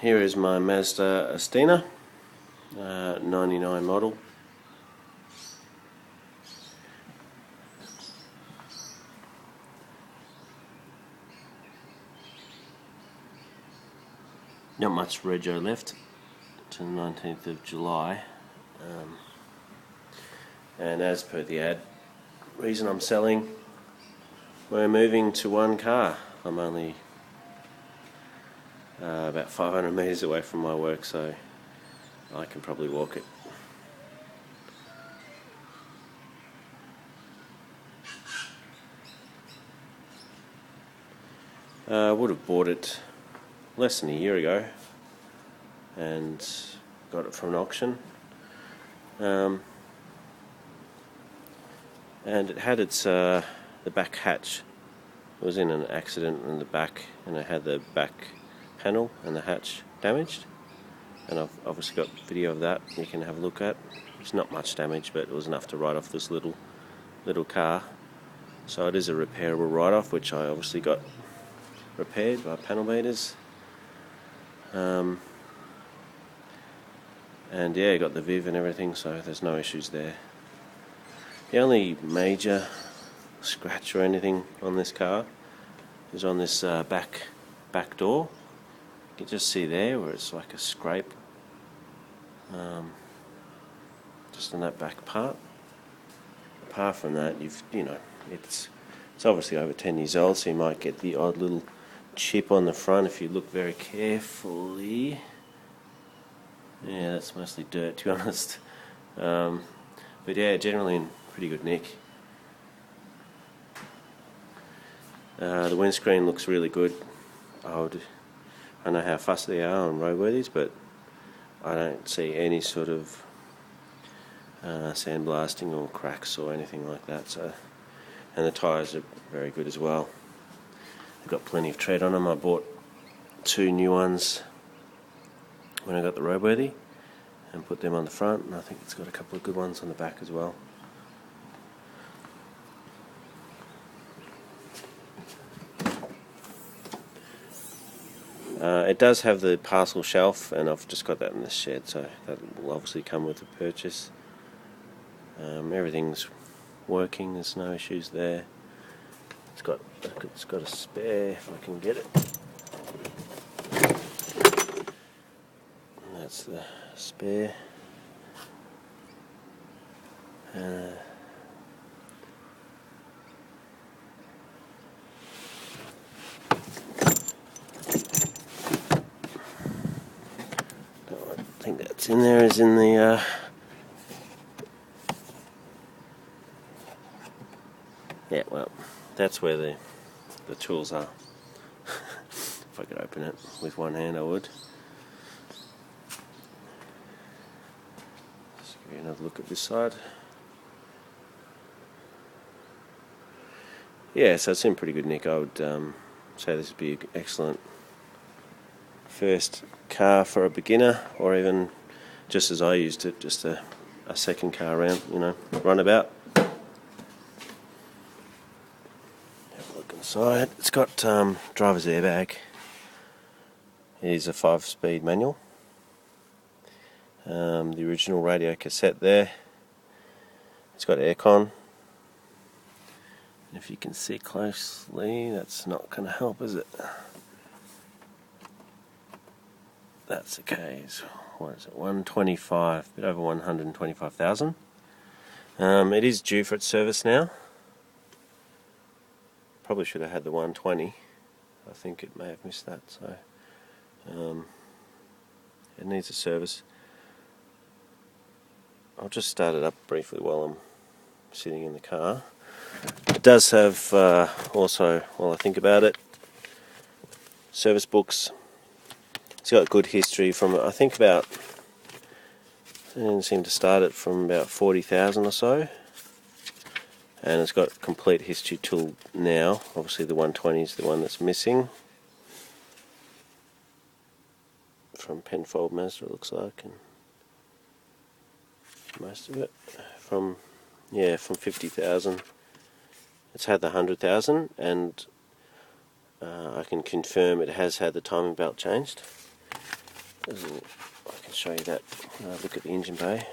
Here is my Mazda Astina, 99 model. Not much rego left to the 19th of July. And as per the ad, reason I'm selling, we're moving to one car. I'm only about 500 metres away from my work, so I can probably walk it. I would have bought it less than a year ago and got it from an auction. And it had its the back hatch. It was in an accident in the back, and it had the back panel and the hatch damaged. And I've obviously got video of that you can have a look at. It's not much damage, but it was enough to write off this little car. So it is a repairable write-off, which I obviously got repaired by panel beaters. And yeah, got the Viv and everything, so there's no issues there. The only major scratch or anything on this car is on this back door. You can just see there where it's like a scrape, just on that back part. Apart from that, it's obviously over 10 years old, so you might get the odd little chip on the front if you look very carefully. Yeah, that's mostly dirt, to be honest. But yeah, generally in pretty good nick. The windscreen looks really good. I know how fussy they are on roadworthies, but I don't see any sort of sandblasting or cracks or anything like that. So, and the tyres are very good as well. They've got plenty of tread on them. I bought 2 new ones when I got the roadworthy and put them on the front, and I think it's got a couple of good ones on the back as well. It does have the parcel shelf, and I've just got that in the shed, so that will obviously come with the purchase. Everything's working, there's no issues there. It's got a spare if I can get it. And that's the spare. I think that's in there, is in the yeah, well, that's where the tools are. If I could open it with one hand, I would. Let's give you another look at this side. Yeah, so it's in pretty good nick. I would say this would be an excellent first car for a beginner, or even just as I used it, just a second car around, runabout. Have a look inside. It's got driver's airbag. It is a 5-speed manual. The original radio cassette there. It's got aircon. If you can see closely, that's not going to help, is it? That's okay. So what is it? 125, a bit over 125,000. It is due for its service now. Probably should have had the 120. I think it may have missed that. So it needs a service. I'll just start it up briefly while I'm sitting in the car. It does have also, while I think about it, service books. It's got good history from, I think, about, it didn't seem to start it from about 40,000 or so, and it's got complete history till now. Obviously the 120 is the one that's missing from Penfold Mazda, it looks like, and most of it from 50,000. It's had the 100,000, and I can confirm it has had the timing belt changed. I can show you that when I look at the engine bay.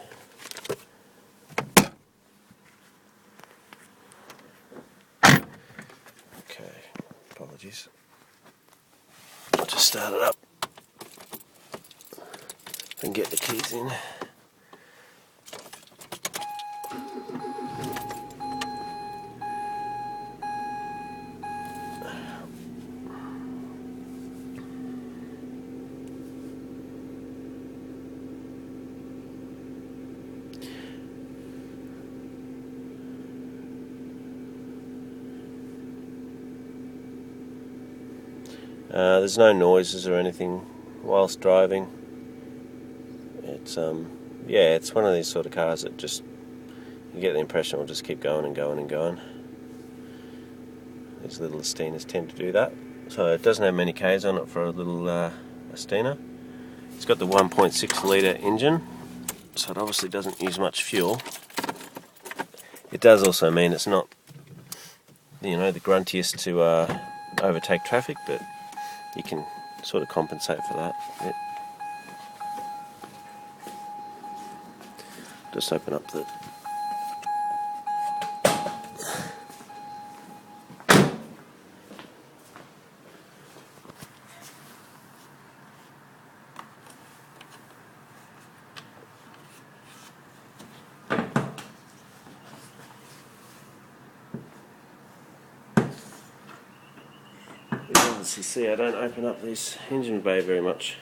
Okay, apologies. I'll just start it up and get the keys in. There's no noises or anything whilst driving. It's yeah, it's one of these sort of cars that just, you get the impression will just keep going and going and going. These little Astinas tend to do that. So it doesn't have many Ks on it for a little Astina. It's got the 1.6 litre engine, so it obviously doesn't use much fuel. It does also mean it's not, you know, the gruntiest to overtake traffic, but you can sort of compensate for that a bit. Just open up the you can obviously see I don't open up this engine bay very much.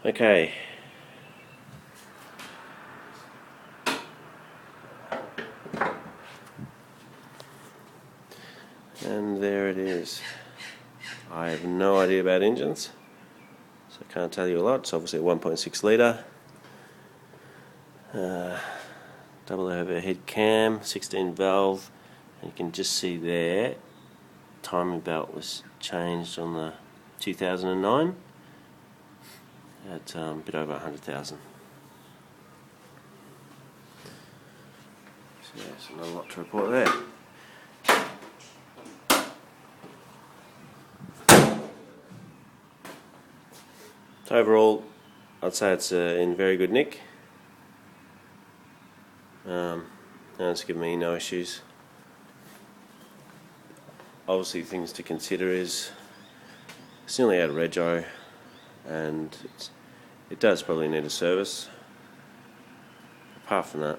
Okay. And there it is. I have no idea about engines, so I can't tell you a lot. It's obviously a 1.6 litre. Double overhead cam, 16 valve, and you can just see there, timing belt was changed on the 2009 at a bit over 100,000. So there's not a lot to report there. So overall, I'd say it's in very good nick. And it's given me no issues. Obviously, things to consider is it's nearly out of rego, and it does probably need a service. Apart from that,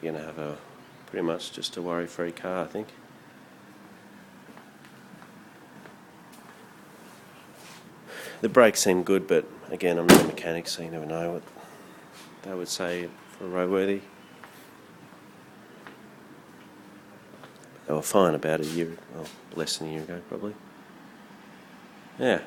you're going to have a pretty much just a worry-free car, I think. The brakes seem good, but again, I'm not a mechanic, so you never know what they would say for roadworthy. They were fine about a year, well, less than a year ago, probably. Yeah.